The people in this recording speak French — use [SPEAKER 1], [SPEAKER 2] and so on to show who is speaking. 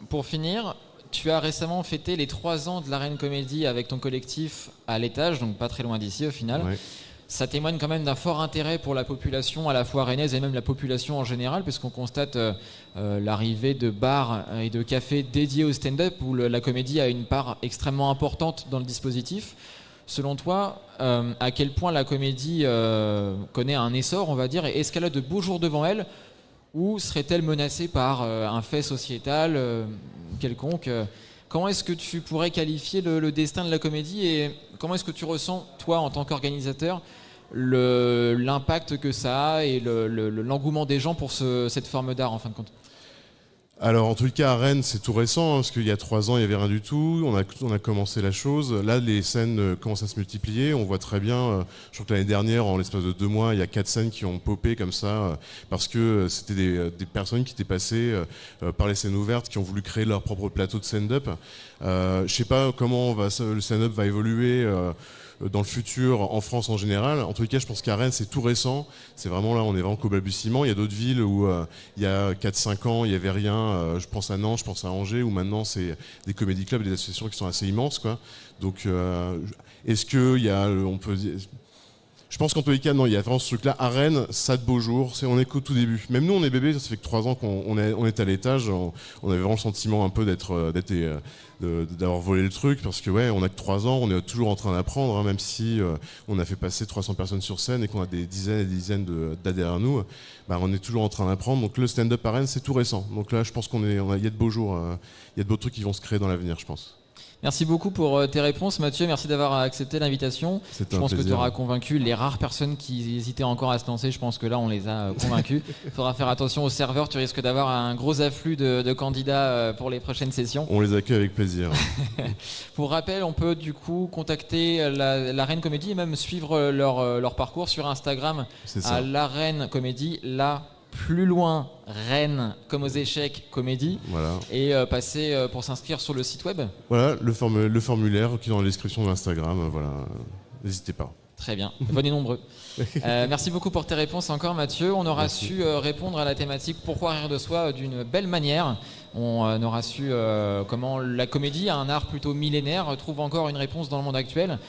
[SPEAKER 1] Pour finir, tu as récemment fêté les 3 ans de l'Arène Comédie avec ton collectif à l'Étage, donc pas très loin d'ici au final.
[SPEAKER 2] Ouais.
[SPEAKER 1] Ça témoigne quand même d'un fort intérêt pour la population à la fois rennaise et même la population en général, puisqu'on constate l'arrivée de bars et de cafés dédiés au stand-up où la comédie a une part extrêmement importante dans le dispositif. Selon toi, à quel point la comédie connaît un essor, on va dire, et est-ce qu'elle a de beaux jours devant elle, ou serait-elle menacée par un fait sociétal quelconque Comment est-ce que tu pourrais qualifier le destin de la comédie et comment est-ce que tu ressens, toi, en tant qu'organisateur, l'impact que ça a et l'engouement des gens pour cette forme d'art, en fin de compte?
[SPEAKER 2] Alors en tout cas à Rennes c'est tout récent, parce qu'il y a 3 ans il n'y avait rien du tout, on a commencé la chose, là les scènes commencent à se multiplier, on voit très bien, je crois que l'année dernière en l'espace de 2 mois il y a 4 scènes qui ont popé comme ça, parce que c'était des personnes qui étaient passées par les scènes ouvertes, qui ont voulu créer leur propre plateau de stand-up. Je sais pas comment le stand-up va évoluer dans le futur en France en général. En tout cas, je pense qu'à Rennes, c'est tout récent. C'est vraiment là, on est vraiment qu'au balbutiement. Il y a d'autres villes où il y a 4-5 ans, il n'y avait rien. Je pense à Nantes, je pense à Angers, où maintenant c'est des comédie clubs et des associations qui sont assez immenses, quoi. Donc, est-ce qu'il y a, on peut dire, je pense qu'en tous les cas, non, il y a vraiment ce truc-là. À Rennes, ça de beaux jours, on est qu'au tout début. Même nous, on est bébés, ça fait que 3 ans qu'on est à l'étage. On avait vraiment le sentiment un peu d'avoir volé le truc, parce que ouais, on a que 3 ans, on est toujours en train d'apprendre, hein, même si on a fait passer 300 personnes sur scène et qu'on a des dizaines et des dizaines dates derrière nous, bah, on est toujours en train d'apprendre. Donc le stand-up à Rennes, c'est tout récent. Donc là, je pense il y a de beaux jours, il y a de beaux trucs qui vont se créer dans l'avenir, je pense.
[SPEAKER 1] Merci beaucoup pour tes réponses, Mathieu. Merci d'avoir accepté l'invitation. Je pense que tu auras convaincu les rares personnes qui hésitaient encore à se lancer. Je pense que là, on les a convaincus. Il faudra faire attention aux serveurs. Tu risques d'avoir un gros afflux de candidats pour les prochaines sessions.
[SPEAKER 2] On les accueille avec plaisir.
[SPEAKER 1] Pour rappel, on peut du coup contacter l'Arène Comédie et même suivre leur parcours sur Instagram à l'Arène Comédie. Plus loin, Rennes, comme aux échecs, comédie. Voilà. Et passer pour s'inscrire sur le site web.
[SPEAKER 2] Voilà, le formulaire qui est dans la description de l'Instagram. Voilà, n'hésitez pas.
[SPEAKER 1] Très bien, venez nombreux. Merci beaucoup pour tes réponses encore, Mathieu. On aura su répondre à la thématique pourquoi rire de soi d'une belle manière. On aura su comment la comédie, un art plutôt millénaire, trouve encore une réponse dans le monde actuel.